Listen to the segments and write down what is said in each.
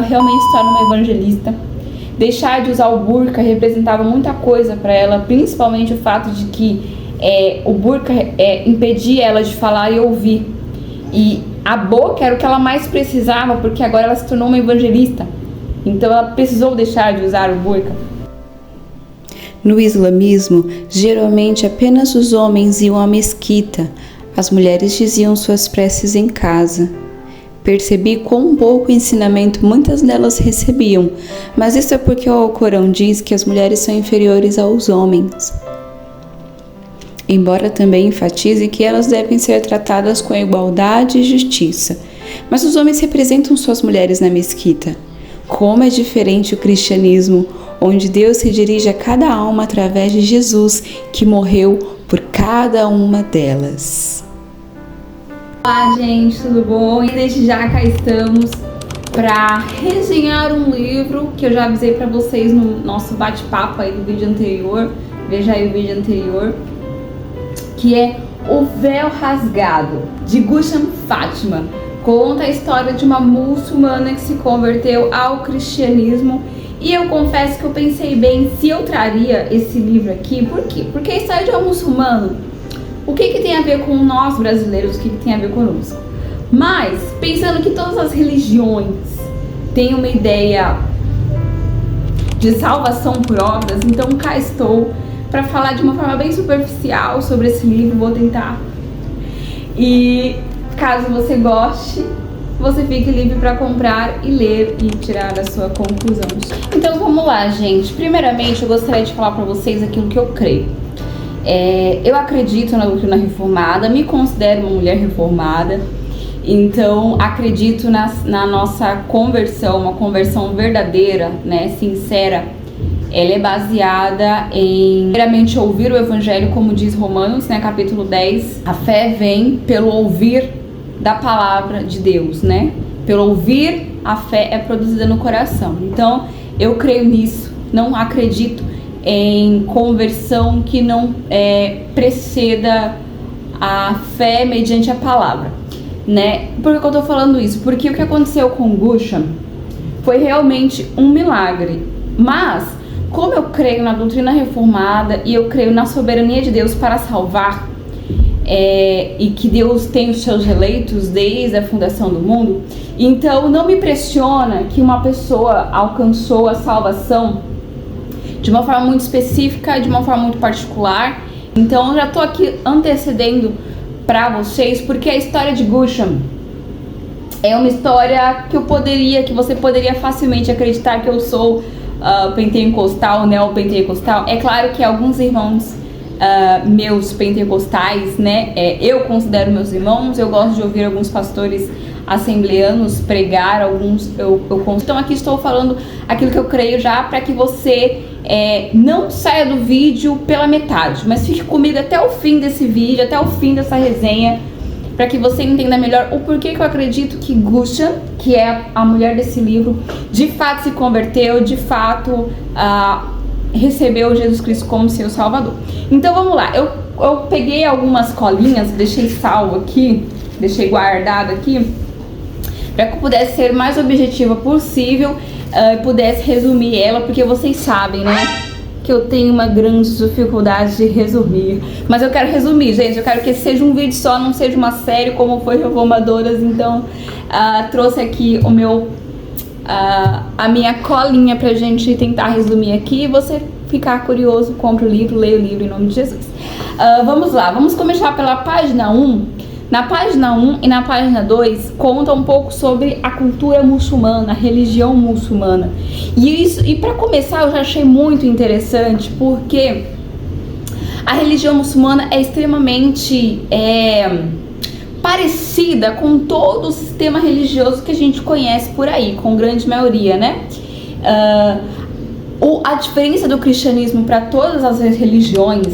realmente se torna uma evangelista. Deixar de usar o burca representava muita coisa para ela, principalmente o fato de que o burca impedia ela de falar e ouvir. E a boca era o que ela mais precisava, porque agora ela se tornou uma evangelista. Então ela precisou deixar de usar o burca. No islamismo, geralmente apenas os homens iam à mesquita. As mulheres diziam suas preces em casa. Percebi quão pouco ensinamento muitas delas recebiam, mas isso é porque o Alcorão diz que as mulheres são inferiores aos homens. Embora também enfatize que elas devem ser tratadas com igualdade e justiça. Mas os homens representam suas mulheres na mesquita. Como é diferente o cristianismo, onde Deus se dirige a cada alma através de Jesus, que morreu por cada uma delas. Olá, gente, tudo bom? E desde já cá estamos para resenhar um livro que eu já avisei para vocês no nosso bate-papo aí do vídeo anterior. Veja aí o vídeo anterior, que é O Véu Rasgado, de Gusham Fatima. Conta a história de uma muçulmana que se converteu ao cristianismo. E eu confesso que eu pensei bem se eu traria esse livro aqui. Por quê? Porque a história de uma muçulmana, o que tem a ver com nós brasileiros, o que tem a ver conosco? Mas, pensando que todas as religiões têm uma ideia de salvação por obras, então cá estou para falar de uma forma bem superficial sobre esse livro, vou tentar. E caso você goste, você fique livre para comprar e ler e tirar a sua conclusão. Então vamos lá, gente. Primeiramente, eu gostaria de falar para vocês aquilo que eu creio. Eu acredito na doutrina reformada, me considero uma mulher reformada, então acredito na nossa conversão, uma conversão verdadeira, né, sincera. Ela é baseada em, primeiramente, ouvir o evangelho, como diz Romanos, né, capítulo 10. A fé vem pelo ouvir da palavra de Deus, né? Pelo ouvir, a fé é produzida no coração. Então, eu creio nisso, não acredito em conversão que não preceda a fé mediante a palavra, né? Por que eu tô falando isso? Porque o que aconteceu com Gusham foi realmente um milagre. Mas, como eu creio na doutrina reformada e eu creio na soberania de Deus para salvar, e que Deus tem os seus eleitos desde a fundação do mundo, então não me impressiona que uma pessoa alcançou a salvação de uma forma muito específica, de uma forma muito particular. Então eu já tô aqui antecedendo para vocês, porque a história de Gusham é uma história que você poderia facilmente acreditar que eu sou pentecostal, neopentecostal. É claro que alguns irmãos meus pentecostais, né, eu considero meus irmãos, eu gosto de ouvir alguns pastores assembleanos pregar, então aqui estou falando aquilo que eu creio já, para que você não saia do vídeo pela metade, mas fique comigo até o fim desse vídeo, até o fim dessa resenha, para que você entenda melhor o porquê que eu acredito que Gusham, que é a mulher desse livro, de fato se converteu, de fato recebeu Jesus Cristo como seu Salvador. Então vamos lá, eu peguei algumas colinhas, deixei salvo aqui, deixei guardado aqui, para que eu pudesse ser mais objetiva possível e pudesse resumir ela, porque vocês sabem, né, que eu tenho uma grande dificuldade de resumir. Mas eu quero resumir, gente, eu quero que esse seja um vídeo só, não seja uma série como foi Reformadoras. Então trouxe aqui a minha colinha pra gente tentar resumir aqui. Você ficar curioso, compre o livro, leia o livro em nome de Jesus. Vamos lá, vamos começar pela página 1. Na página 1 e na página 2 conta um pouco sobre a cultura muçulmana, a religião muçulmana. E para começar, eu já achei muito interessante, porque a religião muçulmana é extremamente parecida com todo o sistema religioso que a gente conhece por aí, com grande maioria, né? A diferença do cristianismo para todas as religiões,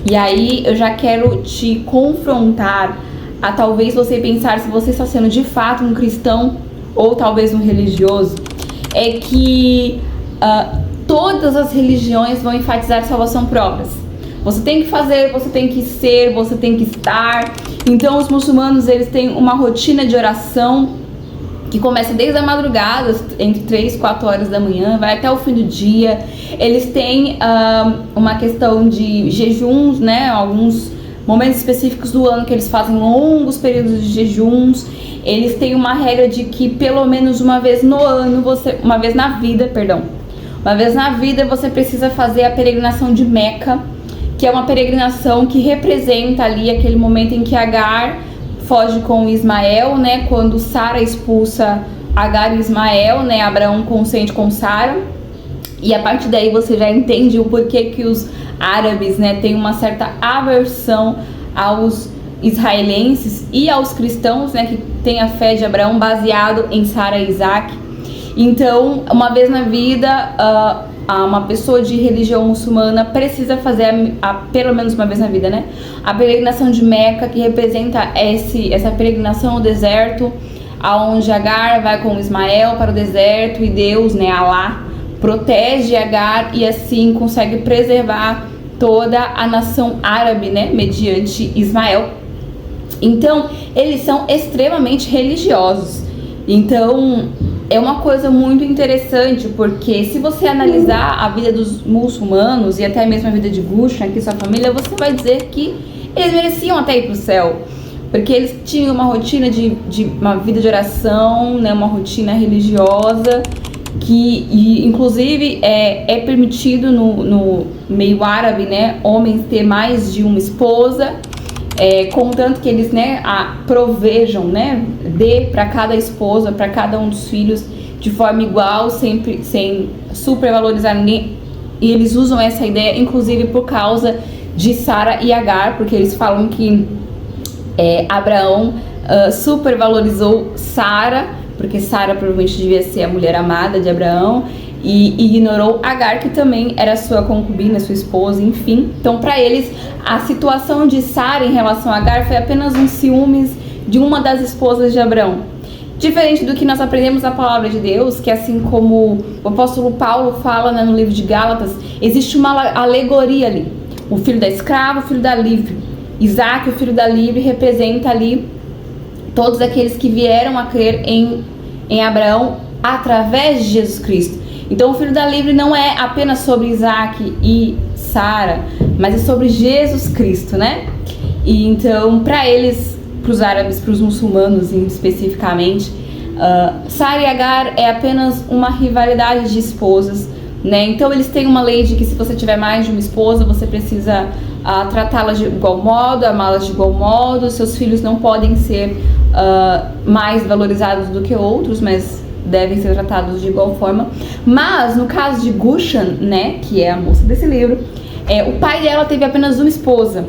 e aí eu já quero te confrontar a talvez você pensar se você está sendo de fato um cristão ou talvez um religioso, é que todas as religiões vão enfatizar salvação por obras. Você tem que fazer, você tem que ser, você tem que estar. Então os muçulmanos, eles têm uma rotina de oração que começa desde a madrugada, entre 3 e 4 horas da manhã, vai até o fim do dia. Eles têm uma questão de jejuns, né? Alguns momentos específicos do ano que eles fazem longos períodos de jejuns. Eles têm uma regra de que pelo menos uma vez no ano, uma vez na vida você precisa fazer a peregrinação de Meca, que é uma peregrinação que representa ali aquele momento em que Agar foge com Ismael, né? Quando Sara expulsa Agar e Ismael, né? Abraão consente com Sara. E a partir daí você já entende o porquê que os árabes, né, têm uma certa aversão aos israelenses e aos cristãos, né, que têm a fé de Abraão baseado em Sara e Isaac. Então, uma vez na vida, uma pessoa de religião muçulmana precisa fazer pelo menos uma vez na vida, né, a peregrinação de Meca, que representa essa peregrinação ao deserto, aonde Agar vai com Ismael para o deserto e Deus, né, Alá, protege Agar e assim consegue preservar toda a nação árabe, né, mediante Ismael. Então, eles são extremamente religiosos. Então, é uma coisa muito interessante, porque se você analisar a vida dos muçulmanos e até mesmo a vida de Gushn, aqui sua família, você vai dizer que eles mereciam até ir para o céu, porque eles tinham uma rotina de uma vida de oração, né, uma rotina religiosa, que inclusive é permitido no meio árabe, né, homens ter mais de uma esposa, contanto que eles, né, provejam, né, dê para cada esposa, para cada um dos filhos de forma igual, sempre sem supervalorizar ninguém. E eles usam essa ideia inclusive por causa de Sara e Agar, porque eles falam que Abraão supervalorizou Sara, porque Sara provavelmente devia ser a mulher amada de Abraão, e ignorou Agar, que também era sua concubina, sua esposa, enfim. Então, para eles, a situação de Sara em relação a Agar foi apenas um ciúmes de uma das esposas de Abraão. Diferente do que nós aprendemos na palavra de Deus, que assim como o apóstolo Paulo fala, né, no livro de Gálatas, existe uma alegoria ali. O filho da escrava, o filho da livre. Isaac, o filho da livre, representa ali todos aqueles que vieram a crer em Abraão através de Jesus Cristo. Então o filho da livre não é apenas sobre Isaac e Sara, mas é sobre Jesus Cristo, né? E então, para eles, para os árabes, para os muçulmanos especificamente, Sara e Agar é apenas uma rivalidade de esposas, né? Então eles têm uma lei de que se você tiver mais de uma esposa, você precisa tratá-las de igual modo, amá-las de igual modo. Seus filhos não podem ser mais valorizados do que outros, mas devem ser tratados de igual forma. Mas no caso de Gushn, né, que é a moça desse livro, o pai dela teve apenas uma esposa,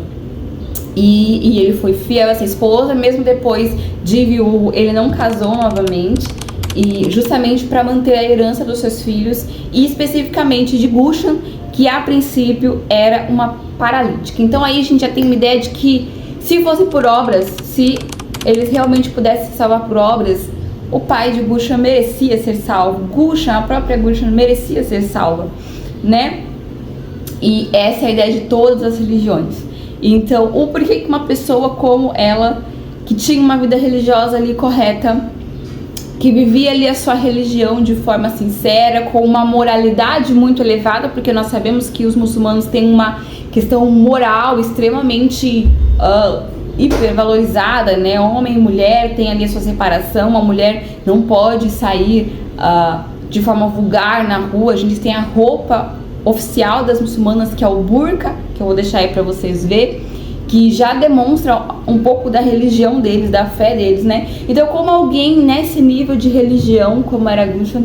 e ele foi fiel a essa esposa, mesmo depois de viúvo, ele não casou novamente, e justamente para manter a herança dos seus filhos, e especificamente de Gushn, que a princípio era uma paralítica. Então aí a gente já tem uma ideia de que se fosse por obras, se eles realmente pudessem se salvar por obras, o pai de Gushn merecia ser salvo. Gushn, a própria Gushn, merecia ser salva, né? E essa é a ideia de todas as religiões. Então, o porquê que uma pessoa como ela, que tinha uma vida religiosa ali correta, que vivia ali a sua religião de forma sincera, com uma moralidade muito elevada, porque nós sabemos que os muçulmanos têm uma questão moral extremamente hipervalorizada, né? Homem e mulher tem ali a sua separação, a mulher não pode sair de forma vulgar na rua. A gente tem a roupa oficial das muçulmanas, que é o burca, que eu vou deixar aí para vocês ver, que já demonstra um pouco da religião deles, da fé deles, né? Então, como alguém nesse nível de religião, como era Gushn,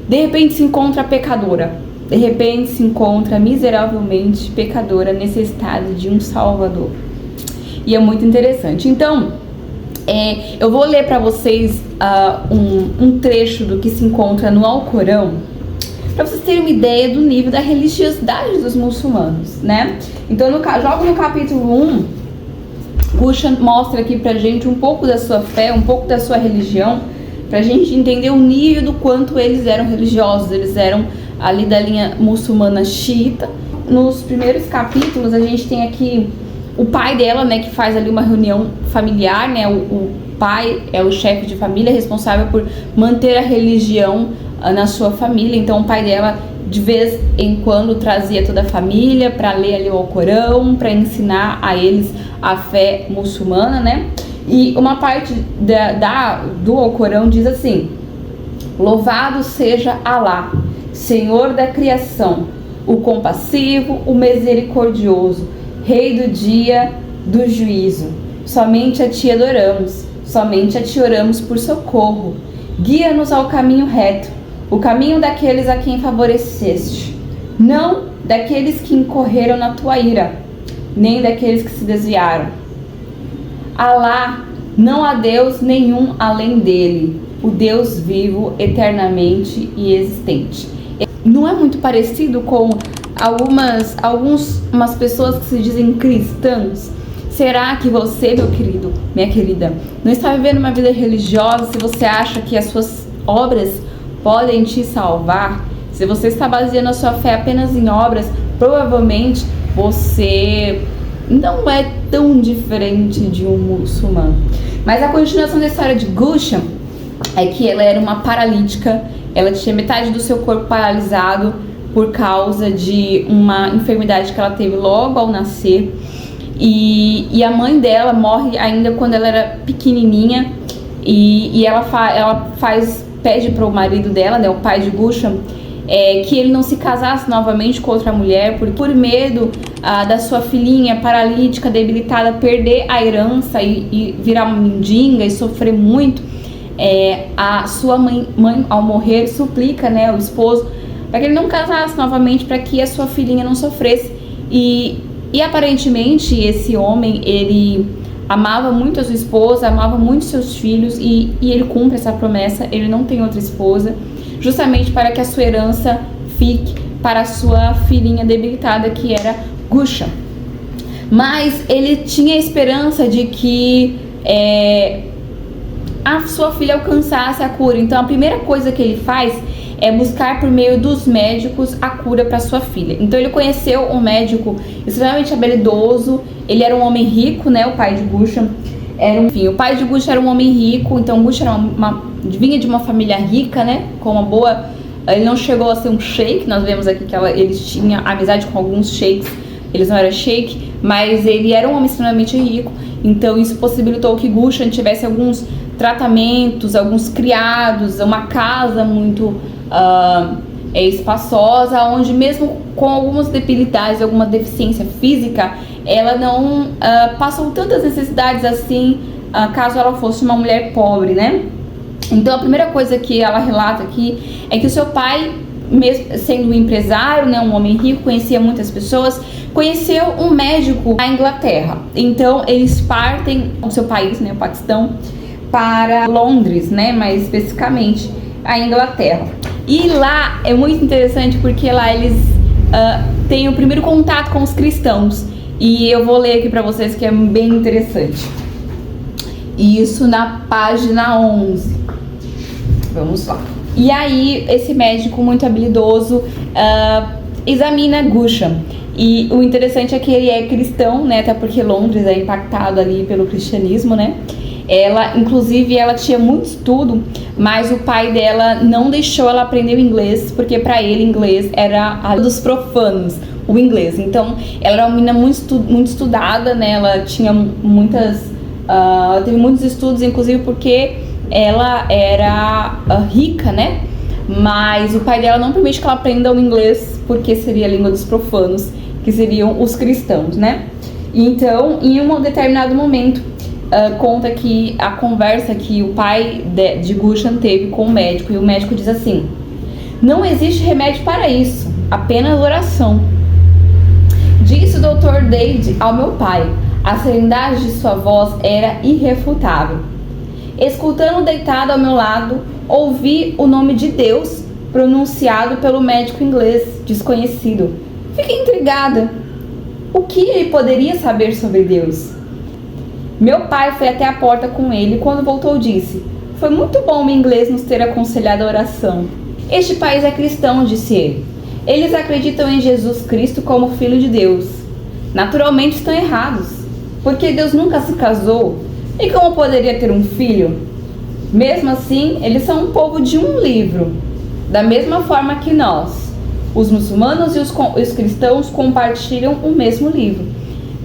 de repente se encontra pecadora, de repente se encontra miseravelmente pecadora, necessitada de um salvador. E é muito interessante. Então, eu vou ler para vocês um trecho do que se encontra no Alcorão, para vocês terem uma ideia do nível da religiosidade dos muçulmanos, né? Então, logo no capítulo 1, Gushn mostra aqui pra gente um pouco da sua fé, um pouco da sua religião, pra gente entender o nível do quanto eles eram religiosos. Eles eram ali da linha muçulmana xiita. Nos primeiros capítulos, a gente tem aqui o pai dela, né, que faz ali uma reunião familiar, né, pai é o chefe de família, responsável por manter a religião na sua família. Então o pai dela de vez em quando trazia toda a família para ler ali o Alcorão, para ensinar a eles a fé muçulmana, né? E uma parte do Alcorão diz assim: louvado seja Alá, Senhor da criação, o compassivo, o misericordioso, Rei do dia do juízo. Somente a Ti adoramos, somente a Ti oramos por socorro. Guia-nos ao caminho reto, o caminho daqueles a quem favoreceste, não daqueles que incorreram na Tua ira, nem daqueles que se desviaram. Alá, não há Deus nenhum além dele, o Deus vivo, eternamente e existente. Não é muito parecido com algumas pessoas que se dizem cristãs? Será que você, meu querido, minha querida, não está vivendo uma vida religiosa se você acha que as suas obras podem te salvar? Se você está baseando a sua fé apenas em obras, provavelmente você não é tão diferente de um muçulmano. Mas a continuação da história de Gusha é que ela era uma paralítica, ela tinha metade do seu corpo paralisado por causa de uma enfermidade que ela teve logo ao nascer. E a mãe dela morre ainda quando ela era pequenininha, e ela pede para o marido dela, né, o pai de Gusha, que ele não se casasse novamente com outra mulher, por medo da sua filhinha paralítica, debilitada, perder a herança e virar uma mendiga e sofrer muito. A sua mãe, ao morrer, suplica, né, o esposo para que ele não casasse novamente, para que a sua filhinha não sofresse. E aparentemente esse homem, ele amava muito a sua esposa, amava muito seus filhos, e ele cumpre essa promessa. Ele não tem outra esposa, justamente para que a sua herança fique para a sua filhinha debilitada, que era Gusha. Mas ele tinha esperança de que a sua filha alcançasse a cura. Então a primeira coisa que ele faz é buscar por meio dos médicos a cura para sua filha. Então ele conheceu um médico extremamente habilidoso. Ele era um homem rico, né, o pai de Gusha. O pai de Gusha era um homem rico. Então Gusha vinha de uma família rica, né, com uma boa... Ele não chegou a ser um sheik. Nós vemos aqui que eles tinham amizade com alguns sheiks. Eles não eram sheik, mas ele era um homem extremamente rico. Então isso possibilitou que Gusha tivesse alguns tratamentos, alguns criados, uma casa muito espaçosa, onde mesmo com algumas debilidades, alguma deficiência física, ela não passou tantas necessidades assim, caso ela fosse uma mulher pobre, né? Então a primeira coisa que ela relata aqui é que o seu pai, mesmo sendo um empresário, né, um homem rico, conhecia muitas pessoas, conheceu um médico na Inglaterra. Então eles partem do seu país, né, o Paquistão, para Londres, né, mais especificamente a Inglaterra. E lá é muito interessante porque lá eles têm o primeiro contato com os cristãos. E eu vou ler aqui para vocês, que é bem interessante. Isso na página 11. Vamos lá. E aí esse médico muito habilidoso examina Gusha. E o interessante é que ele é cristão, né, até porque Londres é impactado ali pelo cristianismo, né. Inclusive, ela tinha muito estudo, mas o pai dela não deixou ela aprender o inglês, porque para ele inglês era a dos profanos, o inglês. Então, ela era uma menina muito estudada, né? Ela tinha ela teve muitos estudos, inclusive porque ela era rica, né? Mas o pai dela não permite que ela aprenda o inglês, porque seria a língua dos profanos, que seriam os cristãos, né? Então, em um determinado momento, conta que a conversa que o pai de Gusha teve com o médico, e o médico diz assim: não existe remédio para isso, apenas oração. Disse o Dr. Dade ao meu pai. A serenidade de sua voz era irrefutável. Escutando deitado ao meu lado, ouvi o nome de Deus pronunciado pelo médico inglês desconhecido. Fiquei intrigada. O que ele poderia saber sobre Deus? Meu pai foi até a porta com ele e quando voltou disse: foi muito bom o inglês nos ter aconselhado a oração. Este país é cristão, disse ele. Eles acreditam em Jesus Cristo como Filho de Deus. Naturalmente estão errados, porque Deus nunca se casou, E como poderia ter um filho? Mesmo assim, eles são um povo de um livro, da mesma forma que nós. Os muçulmanos e os cristãos compartilham o mesmo livro.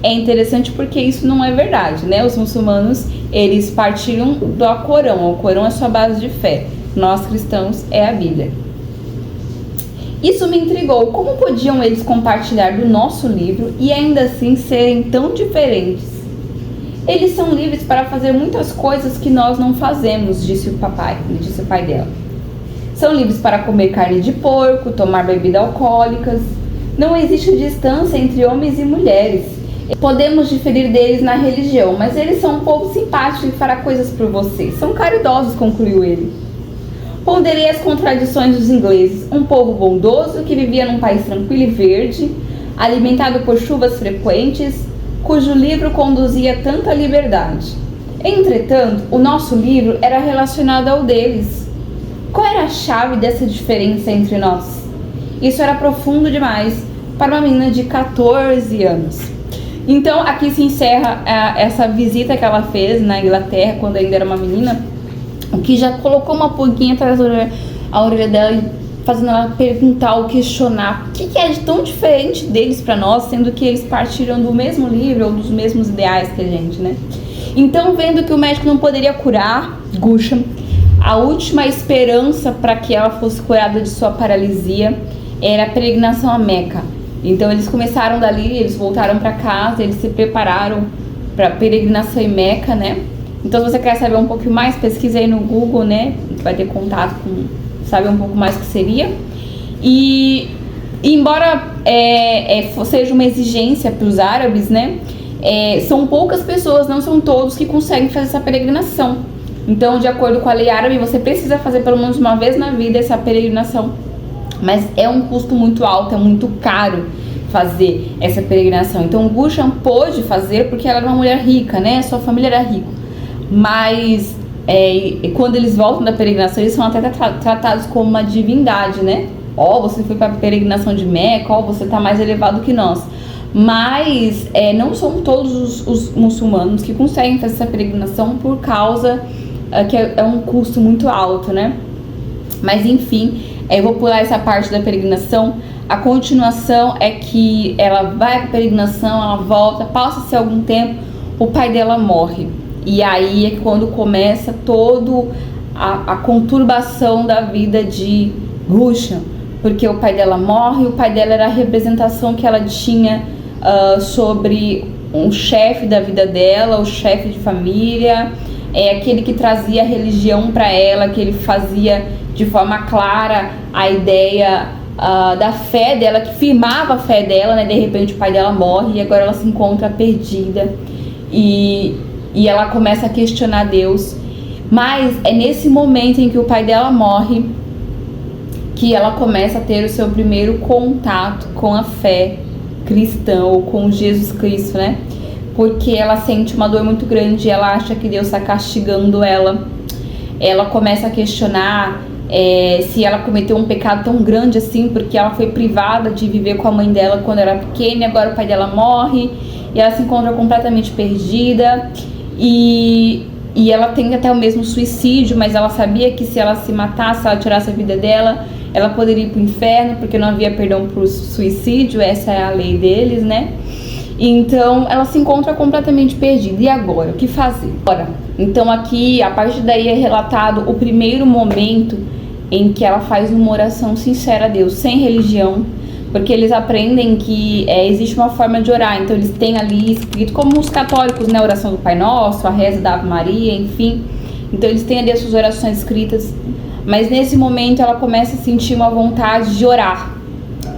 É interessante porque isso não é verdade, né? Os muçulmanos, eles partilham do Alcorão. O Alcorão é sua base de fé. Nós, cristãos, é a Bíblia. Isso me intrigou. Como podiam eles compartilhar do nosso livro e ainda assim serem tão diferentes? Eles são livres para fazer muitas coisas que nós não fazemos, disse o pai dela. São livres para comer carne de porco, tomar bebidas alcoólicas. Não existe distância entre homens e mulheres. Podemos diferir deles na religião, mas eles são um povo simpático e fará coisas por vocês. São caridosos, concluiu ele. Ponderei as contradições dos ingleses, um povo bondoso que vivia num país tranquilo e verde, alimentado por chuvas frequentes, cujo livro conduzia tanta liberdade. Entretanto, o nosso livro era relacionado ao deles. Qual era a chave dessa diferença entre nós? Isso era profundo demais para uma menina de 14 anos. Então, aqui se encerra essa visita que ela fez na Inglaterra, quando ainda era uma menina, o que já colocou uma pulguinha atrás da orelha dela, fazendo ela perguntar ou questionar o que é de tão diferente deles para nós, sendo que eles partilham do mesmo livro ou dos mesmos ideais que a gente, né? Então, vendo que o médico não poderia curar Gusha, a última esperança para que ela fosse curada de sua paralisia era a peregrinação a Meca. Então eles começaram dali, eles voltaram para casa, eles se prepararam para a peregrinação em Meca, né? Então se você quer saber um pouquinho mais, pesquisa aí no Google, né? Vai ter contato com, saber um pouco mais o que seria. E embora seja uma exigência para os árabes, né? São poucas pessoas, não são todos que conseguem fazer essa peregrinação. Então, de acordo com a lei árabe, você precisa fazer pelo menos uma vez na vida essa peregrinação. Mas é um custo muito alto, é muito caro fazer essa peregrinação. Então, Gusha pôde fazer porque ela era uma mulher rica, né? Sua família era rica. Mas quando eles voltam da peregrinação, eles são até tratados como uma divindade, né? Você foi para a peregrinação de Meca, você está mais elevado que nós. Mas não são todos os muçulmanos que conseguem fazer essa peregrinação por causa que é um custo muito alto, né? Mas enfim, eu vou pular essa parte da peregrinação. A continuação é que ela vai para a peregrinação, ela volta, passa-se algum tempo, o pai dela morre. E aí é quando começa toda a conturbação da vida de Gusha, porque o pai dela morre, o pai dela era a representação que ela tinha sobre um chefe da vida dela, o chefe de família, aquele que trazia a religião para ela, que ele fazia de forma clara a ideia da fé dela, que firmava a fé dela, né? De repente o pai dela morre e agora ela se encontra perdida e ela começa a questionar Deus. Mas é nesse momento em que o pai dela morre que ela começa a ter o seu primeiro contato com a fé cristã ou com Jesus Cristo, né? Porque ela sente uma dor muito grande, ela acha que Deus está castigando ela. Ela começa a questionar se ela cometeu um pecado tão grande assim, porque ela foi privada de viver com a mãe dela quando era pequena e agora o pai dela morre e ela se encontra completamente perdida e ela tem até o mesmo suicídio, mas ela sabia que se ela se matasse, se ela tirasse a vida dela, ela poderia ir para o inferno, porque não havia perdão para o suicídio, essa é a lei deles, né? Então ela se encontra completamente perdida. E agora? O que fazer? Então aqui, a partir daí é relatado o primeiro momento em que ela faz uma oração sincera a Deus, sem religião, porque eles aprendem que existe uma forma de orar. Então eles têm ali escrito, como os católicos, né, a oração do Pai Nosso, a reza da Ave Maria, enfim. Então eles têm ali as suas orações escritas. Mas nesse momento ela começa a sentir uma vontade de orar,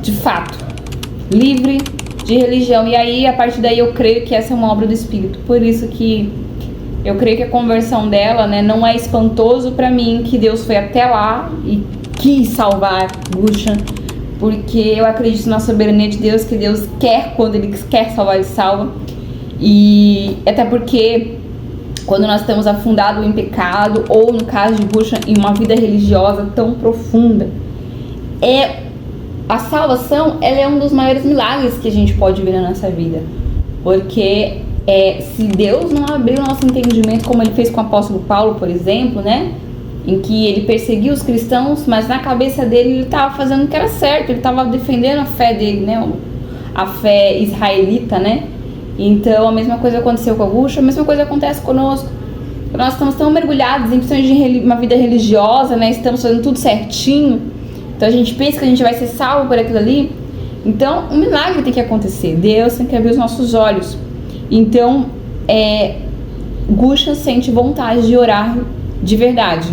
de fato, livre de religião. E aí, a partir daí, eu creio que essa é uma obra do Espírito. Por isso que eu creio que a conversão dela, né, não é espantoso para mim que Deus foi até lá e quis salvar Gusha, porque eu acredito na soberania de Deus, que Deus quer, quando Ele quer salvar, Ele salva. E até porque quando nós estamos afundados em pecado, ou no caso de Gusha, em uma vida religiosa tão profunda, a salvação, ela é um dos maiores milagres que a gente pode ver na nossa vida, porque se Deus não abrir o nosso entendimento, como ele fez com o apóstolo Paulo, por exemplo, né? Em que ele perseguiu os cristãos, mas na cabeça dele ele estava fazendo o que era certo, ele estava defendendo a fé dele, né? A fé israelita, né? Então a mesma coisa aconteceu com a Guxa, a mesma coisa acontece conosco. Nós estamos tão mergulhados em questões de uma vida religiosa, né? Estamos fazendo tudo certinho. Então a gente pensa que a gente vai ser salvo por aquilo ali. Então um milagre tem que acontecer. Deus tem que abrir os nossos olhos. Então Guxa sente vontade de orar de verdade.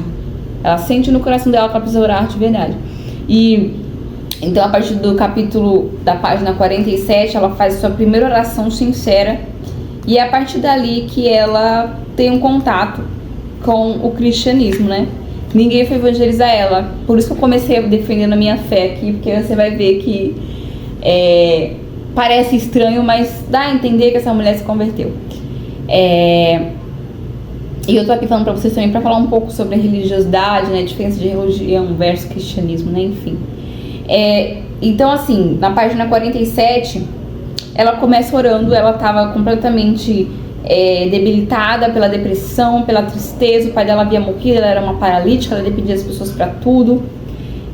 Ela sente no coração dela que ela precisa orar de verdade. E então a partir do capítulo da página 47, ela faz sua primeira oração sincera. E é a partir dali que ela tem um contato com o cristianismo, né? Ninguém foi evangelizar ela. Por isso que eu comecei defendendo a minha fé aqui, porque você vai ver que parece estranho, mas dá a entender que essa mulher se converteu. E eu tô aqui falando pra vocês também pra falar um pouco sobre a religiosidade, né? A diferença de religião versus cristianismo, né? Enfim. Então, assim, na página 47, ela começa orando. Ela tava completamente debilitada pela depressão, pela tristeza. O pai dela havia morrido, ela era uma paralítica, ela dependia das pessoas pra tudo.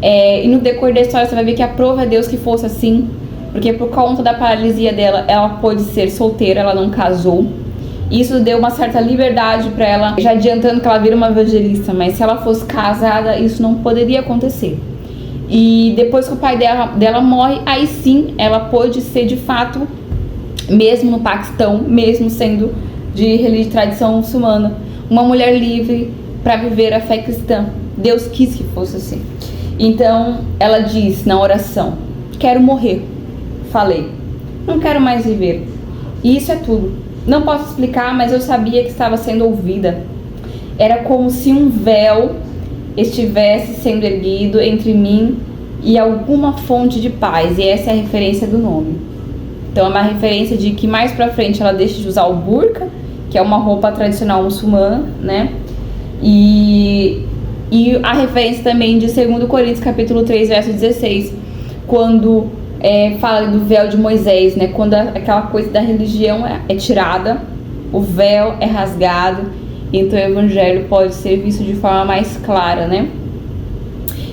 E no decorrer da história você vai ver que aprova a Deus que fosse assim, porque por conta da paralisia dela, ela pôde ser solteira, ela não casou. Isso deu uma certa liberdade para ela, já adiantando que ela vira uma evangelista, mas se ela fosse casada, isso não poderia acontecer. E depois que o pai dela morre, aí sim ela pôde ser de fato, mesmo no Paquistão, mesmo sendo de tradição muçulmana, uma mulher livre para viver a fé cristã. Deus quis que fosse assim. Então ela diz na oração: quero morrer. Falei, não quero mais viver. E isso é tudo. Não posso explicar, mas eu sabia que estava sendo ouvida. Era como se um véu estivesse sendo erguido entre mim e alguma fonte de paz. E essa é a referência do nome. Então é uma referência de que mais pra frente ela deixa de usar o burca, que é uma roupa tradicional muçulmana, né? E a referência também de 2 Coríntios capítulo 3, verso 16, quando fala do véu de Moisés, né? Quando aquela coisa da religião é tirada, o véu é rasgado, então o evangelho pode ser visto de forma mais clara, né?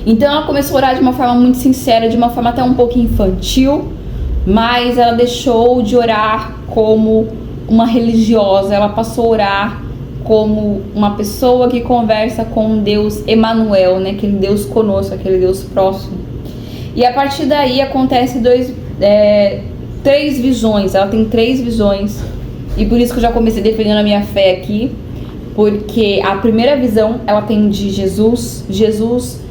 Então ela começou a orar de uma forma muito sincera, de uma forma até um pouco infantil, mas ela deixou de orar como uma religiosa, ela passou a orar como uma pessoa que conversa com Deus Emanuel, né? Aquele Deus conosco, aquele Deus próximo. E a partir daí acontece 3 visões. Ela tem 3 visões. E por isso que eu já comecei defendendo a minha fé aqui. Porque a primeira visão ela tem de Jesus. Jesus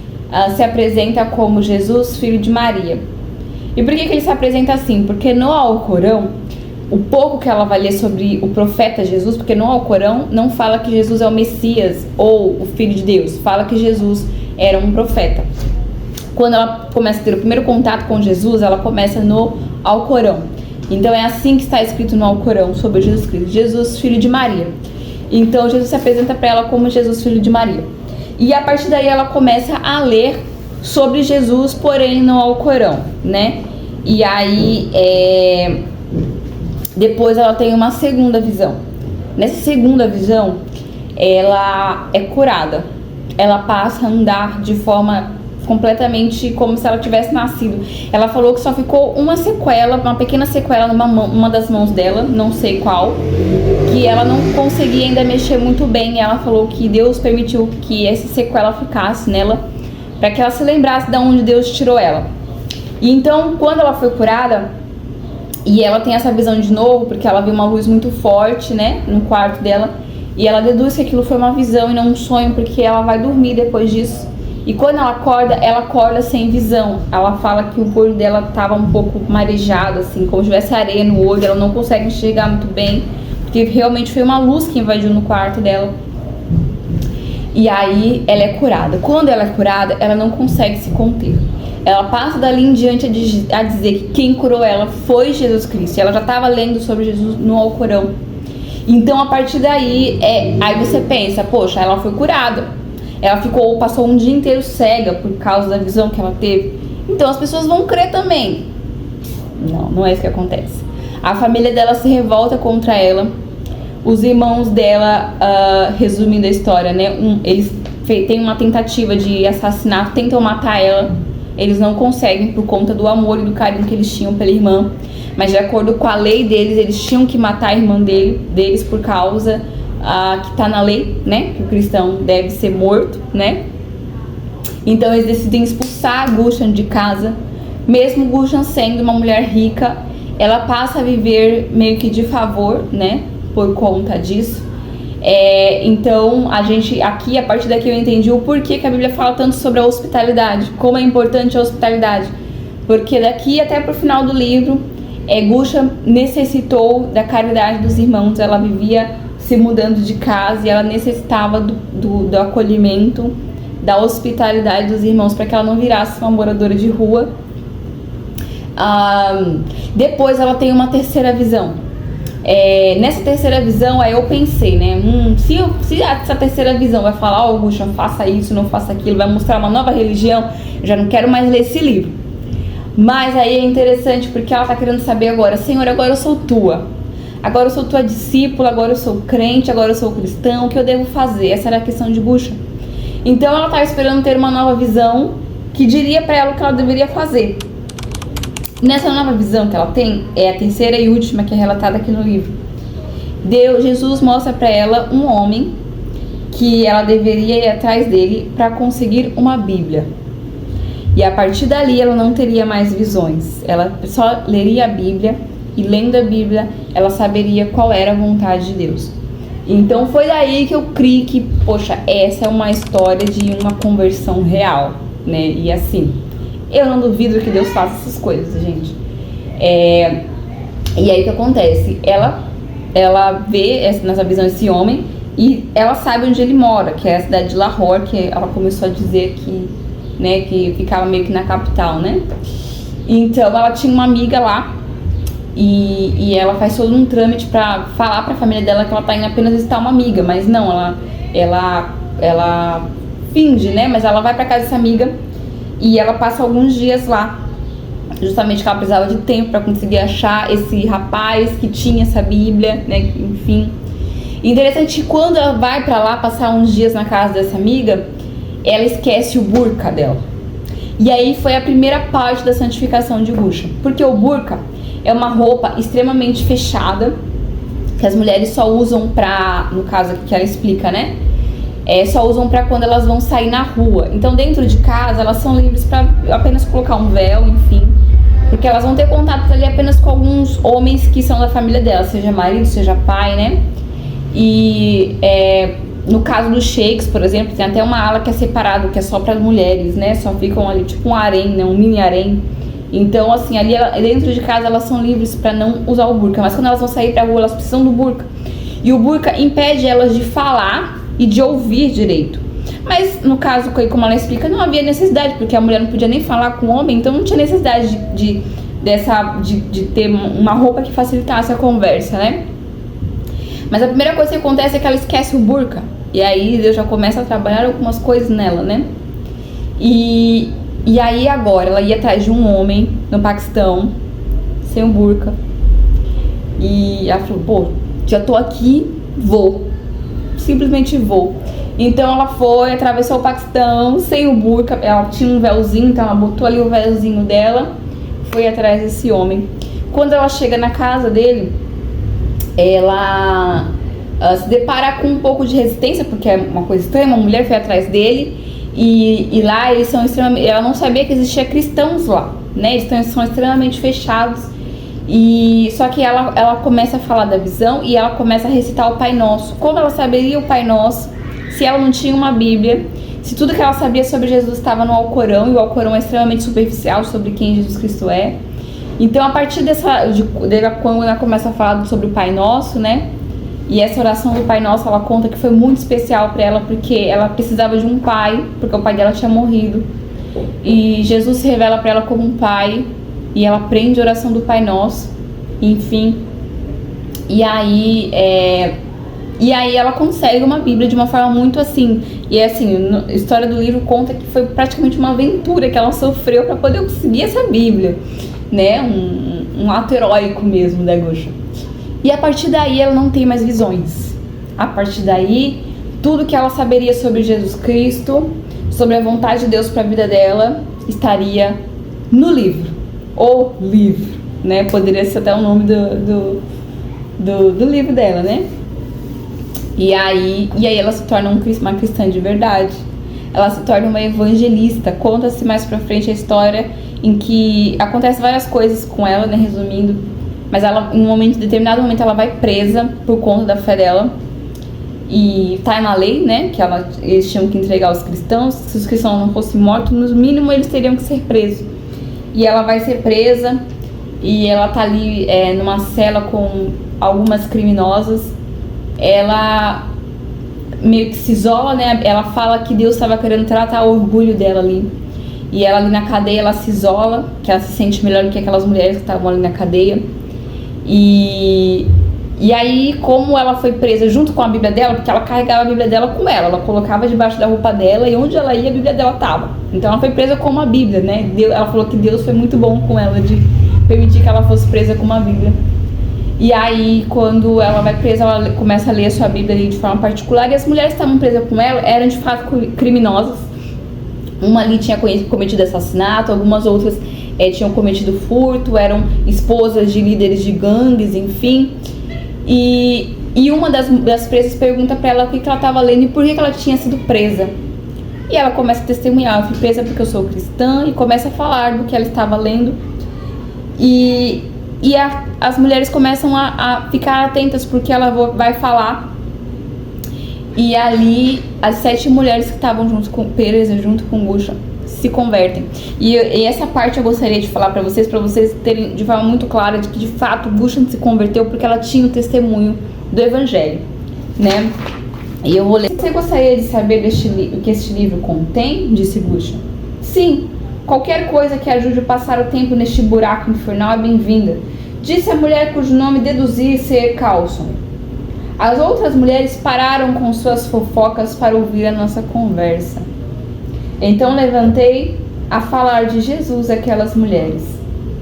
se apresenta como Jesus, filho de Maria. E por que ele se apresenta assim? Porque no Alcorão, o pouco que ela vai ler sobre o profeta Jesus, porque no Alcorão não fala que Jesus é o Messias ou o Filho de Deus. Fala que Jesus era um profeta. Quando ela começa a ter o primeiro contato com Jesus, ela começa no Alcorão. Então é assim que está escrito no Alcorão sobre Jesus Cristo: Jesus, filho de Maria. Então Jesus se apresenta para ela como Jesus, filho de Maria. E a partir daí ela começa a ler sobre Jesus, porém no Alcorão, né? E aí depois ela tem uma segunda visão. Nessa segunda visão, ela é curada. Ela passa a andar de forma completamente como se ela tivesse nascido. Ela falou que só ficou uma sequela, uma pequena sequela numa das mãos dela, não sei qual, que ela não conseguia ainda mexer muito bem. E ela falou que Deus permitiu que essa sequela ficasse nela, para que ela se lembrasse de onde Deus tirou ela. E então, quando ela foi curada, e ela tem essa visão de novo, porque ela viu uma luz muito forte, né, no quarto dela, e ela deduz que aquilo foi uma visão e não um sonho, porque ela vai dormir depois disso. E quando ela acorda sem visão. Ela fala que o olho dela estava um pouco marejado, assim, como se tivesse areia no olho. Ela não consegue enxergar muito bem, porque realmente foi uma luz que invadiu no quarto dela. E aí ela é curada. Quando ela é curada, ela não consegue se conter. Ela passa dali em diante a dizer que quem curou ela foi Jesus Cristo. E ela já estava lendo sobre Jesus no Alcorão. Então a partir daí, aí você pensa, poxa, ela foi curada. Ela passou um dia inteiro cega por causa da visão que ela teve. Então as pessoas vão crer também. Não é isso que acontece. A família dela se revolta contra ela. os irmãos dela, resumindo a história, né? Eles têm uma tentativa de assassinato, tentam matar ela. Eles não conseguem por conta do amor e do carinho que eles tinham pela irmã. Mas de acordo com a lei deles, eles tinham que matar a irmã deles por causa que está na lei, né? Que o cristão deve ser morto, né? Então eles decidem expulsar a Gushan de casa. Mesmo Gushan sendo uma mulher rica, ela passa a viver meio que de favor, né? Por conta disso. Então a gente aqui, a partir daqui eu entendi o porquê que a Bíblia fala tanto sobre a hospitalidade, como é importante a hospitalidade. Porque daqui até pro final do livro, Gushan necessitou da caridade dos irmãos. Ela vivia se mudando de casa e ela necessitava do acolhimento, da hospitalidade dos irmãos, para que ela não virasse uma moradora de rua. Depois ela tem uma terceira visão. Nessa terceira visão, aí eu pensei, né? Se essa terceira visão vai falar, Gushan, faça isso, não faça aquilo, vai mostrar uma nova religião, eu já não quero mais ler esse livro. Mas aí é interessante porque ela tá querendo saber agora: Senhor, agora eu sou tua. Agora eu sou tua discípula, agora eu sou crente, agora eu sou cristão, o que eu devo fazer? Essa era a questão de Gushan. Então ela tá esperando ter uma nova visão que diria pra ela o que ela deveria fazer. Nessa nova visão que ela tem, é a terceira e última que é relatada aqui no livro. Jesus mostra pra ela um homem que ela deveria ir atrás dele para conseguir uma Bíblia. E a partir dali ela não teria mais visões. Ela só leria a Bíblia e, lendo a Bíblia, ela saberia qual era a vontade de Deus. Então foi daí que eu criei que, poxa, essa é uma história de uma conversão real, né? E assim, eu não duvido que Deus faça essas coisas, gente. E aí o que acontece? Ela vê nessa visão esse homem e ela sabe onde ele mora, que é a cidade de Lahore, que ela começou a dizer que, né, que ficava meio que na capital, né? Então ela tinha uma amiga lá e ela faz todo um trâmite pra falar pra família dela que ela tá indo apenas visitar uma amiga, mas não, ela finge, né? Mas ela vai pra casa dessa amiga e ela passa alguns dias lá, justamente porque ela precisava de tempo pra conseguir achar esse rapaz que tinha essa Bíblia, né? Enfim. Interessante que quando ela vai pra lá passar uns dias na casa dessa amiga, ela esquece o burca dela. E aí foi a primeira parte da santificação de Gushan. Porque o burca é uma roupa extremamente fechada, que as mulheres só usam pra, no caso aqui que ela explica, né? Só usam pra quando elas vão sair na rua. Então dentro de casa elas são livres pra apenas colocar um véu, enfim. Porque elas vão ter contato ali apenas com alguns homens que são da família dela, seja marido, seja pai, né? E no caso dos sheiks, por exemplo, tem até uma ala que é separada, que é só para as mulheres, né? Só ficam ali tipo um harém, né? Um mini harém. Então, assim, ali dentro de casa elas são livres para não usar o burca. Mas quando elas vão sair pra rua, elas precisam do burca. E o burca impede elas de falar e de ouvir direito. Mas no caso, como ela explica, não havia necessidade, porque a mulher não podia nem falar com o homem, então não tinha necessidade de ter uma roupa que facilitasse a conversa, né? Mas a primeira coisa que acontece é que ela esquece o burca. E aí Deus já começa a trabalhar algumas coisas nela, né? E aí agora ela ia atrás de um homem no Paquistão, sem o burca. E ela falou, pô, já tô aqui, vou. Simplesmente vou. Então ela foi, atravessou o Paquistão sem o burca. Ela tinha um véuzinho, então ela botou ali o véuzinho dela, foi atrás desse homem. Quando ela chega na casa dele, ela se depara com um pouco de resistência, porque é uma coisa estranha, uma mulher foi atrás dele e lá eles são extremamente... Ela não sabia que existia cristãos lá, né? Eles são extremamente fechados. E só que ela começa a falar da visão e ela começa a recitar o Pai Nosso. Como ela saberia o Pai Nosso se ela não tinha uma Bíblia, se tudo que ela sabia sobre Jesus estava no Alcorão, e o Alcorão é extremamente superficial sobre quem Jesus Cristo é? Então, a partir quando ela começa a falar sobre o Pai Nosso, né? E essa oração do Pai Nosso, ela conta que foi muito especial para ela, porque ela precisava de um pai, porque o pai dela tinha morrido. E Jesus se revela para ela como um pai, e ela aprende a oração do Pai Nosso, enfim. E aí ela consegue uma Bíblia de uma forma muito assim. E assim, a história do livro conta que foi praticamente uma aventura que ela sofreu para poder conseguir essa Bíblia, né? Um ato heróico mesmo da Gushan. E a partir daí ela não tem mais visões. A partir daí, tudo que ela saberia sobre Jesus Cristo, sobre a vontade de Deus para a vida dela, estaria no livro. Ou livro, né? Poderia ser até o nome do livro dela, né? E aí ela se torna uma cristã de verdade. Ela se torna uma evangelista. Conta-se mais pra frente a história em que acontece várias coisas com ela, né? Resumindo. Mas ela, em determinado momento, ela vai presa por conta da fé dela. E tá na lei, né? Que eles tinham que entregar os cristãos. Se os cristãos não fossem mortos, no mínimo eles teriam que ser presos. E ela vai ser presa. E ela tá ali numa cela com algumas criminosas. Ela meio que se isola, né? Ela fala que Deus estava querendo tratar o orgulho dela ali. E ela ali na cadeia, ela se isola, que ela se sente melhor do que aquelas mulheres que estavam ali na cadeia. E aí, como ela foi presa junto com a Bíblia dela, porque ela carregava a Bíblia dela com ela colocava debaixo da roupa dela e onde ela ia, a Bíblia dela estava. Então ela foi presa com uma Bíblia, né? Ela falou que Deus foi muito bom com ela, de permitir que ela fosse presa com uma Bíblia. E aí, quando ela vai presa, ela começa a ler a sua Bíblia ali de forma particular. E as mulheres que estavam presas com ela eram de fato criminosas. Uma ali tinha cometido assassinato, algumas outras tinham cometido furto, eram esposas de líderes de gangues, enfim. E uma das presas pergunta pra ela o que ela estava lendo e por que ela tinha sido presa. E ela começa a testemunhar: eu fui presa porque eu sou cristã, e começa a falar do que ela estava lendo. E as mulheres começam a ficar atentas porque ela vai falar. E ali as 7 mulheres que estavam presas junto com Gushan se convertem. E essa parte eu gostaria de falar para vocês terem de forma muito clara de que de fato Gushan se converteu porque ela tinha o testemunho do Evangelho, né? E eu vou ler. Você gostaria de saber o que este livro contém? Disse Gushan. Sim, qualquer coisa que ajude a passar o tempo neste buraco infernal é bem-vinda, disse a mulher cujo nome deduzi ser Carlson. As outras mulheres pararam com suas fofocas para ouvir a nossa conversa. Então levantei a falar de Jesus àquelas mulheres.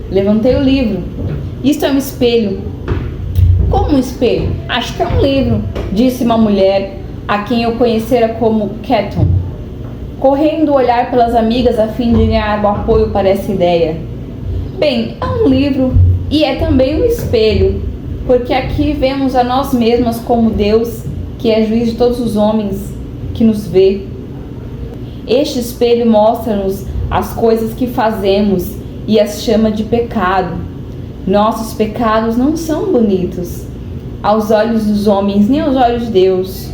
Levantei o livro. Isto é um espelho. Como um espelho? Acho que é um livro, disse uma mulher a quem eu conhecera como Keton, correndo olhar pelas amigas a fim de ganhar o apoio para essa ideia. Bem, é um livro e é também um espelho, porque aqui vemos a nós mesmas como Deus, que é juiz de todos os homens, que nos vê. Este espelho mostra-nos as coisas que fazemos e as chama de pecado. Nossos pecados não são bonitos aos olhos dos homens, nem aos olhos de Deus.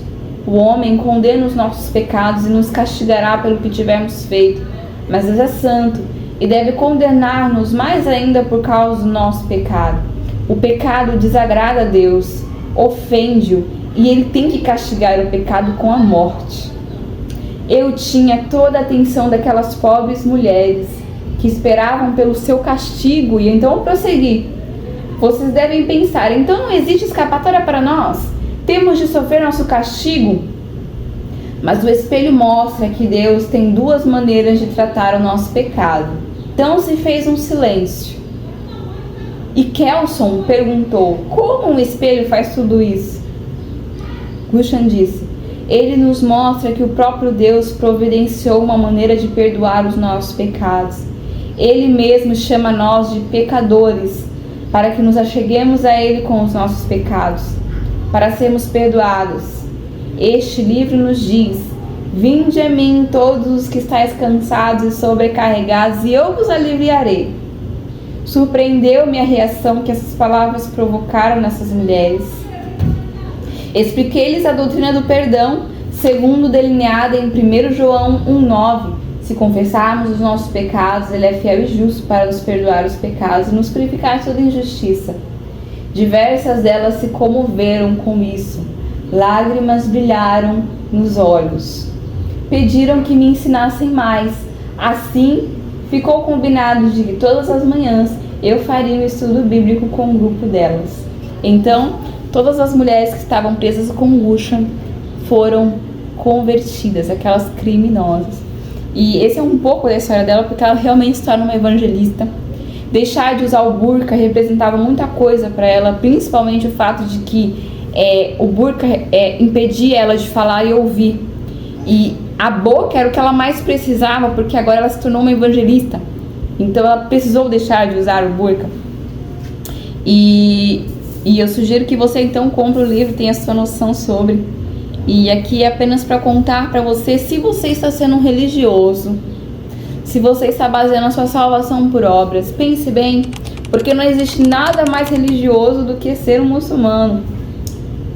O homem condena os nossos pecados e nos castigará pelo que tivermos feito, mas Deus é santo e deve condenar-nos mais ainda por causa do nosso pecado. O pecado desagrada a Deus, ofende-o, e Ele tem que castigar o pecado com a morte. Eu tinha toda a atenção daquelas pobres mulheres que esperavam pelo seu castigo, e então eu prossegui. Vocês devem pensar, então não existe escapatória para nós? Temos de sofrer nosso castigo? Mas o espelho mostra que Deus tem 2 maneiras de tratar o nosso pecado. Então se fez um silêncio. E Kelson perguntou: como um espelho faz tudo isso? Gushan disse: ele nos mostra que o próprio Deus providenciou uma maneira de perdoar os nossos pecados. Ele mesmo chama nós de pecadores, para que nos acheguemos a Ele com os nossos pecados, para sermos perdoados. Este livro nos diz: vinde a mim todos os que estáis cansados e sobrecarregados, e eu vos aliviarei. Surpreendeu-me a reação que essas palavras provocaram nessas mulheres. Expliquei-lhes a doutrina do perdão, segundo delineada em 1 João 1,9. Se confessarmos os nossos pecados, Ele é fiel e justo para nos perdoar os pecados e nos purificar de toda injustiça. Diversas delas se comoveram com isso. Lágrimas brilharam nos olhos. Pediram que me ensinassem mais. Assim, ficou combinado de que todas as manhãs eu faria um estudo bíblico com um grupo delas. Então, todas as mulheres que estavam presas com Gushan foram convertidas, aquelas criminosas. E esse é um pouco da história dela, porque ela realmente se torna uma evangelista. deixar de usar o burca representava muita coisa para ela, principalmente o fato de que o burca impedia ela de falar e ouvir. E a boca era o que ela mais precisava, porque agora ela se tornou uma evangelista. Então ela precisou deixar de usar o burca. E eu sugiro que você então compre o livro, tenha a sua noção sobre. E aqui é apenas para contar para você, se você está sendo um religioso, se você está baseando a sua salvação por obras, pense bem, porque não existe nada mais religioso do que ser um muçulmano.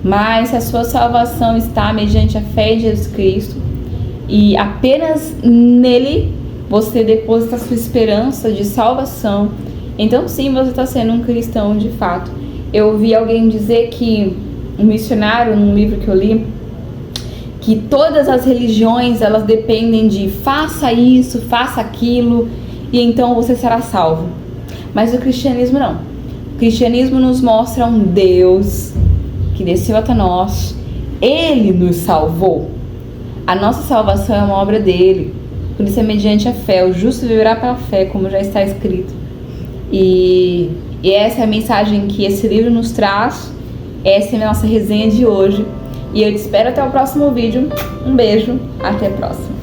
Mas se a sua salvação está mediante a fé em Jesus Cristo, e apenas nele você deposita a sua esperança de salvação, então sim, você está sendo um cristão de fato. Eu ouvi alguém dizer que, um missionário, num livro que eu li, que todas as religiões, elas dependem de faça isso, faça aquilo, e então você será salvo. Mas o cristianismo não. O cristianismo nos mostra um Deus que desceu até nós. Ele nos salvou. A nossa salvação é uma obra dele. Por isso é mediante a fé. O justo viverá pela fé, como já está escrito. E essa é a mensagem que esse livro nos traz. Essa é a nossa resenha de hoje. E eu te espero até o próximo vídeo. Um beijo, até a próxima.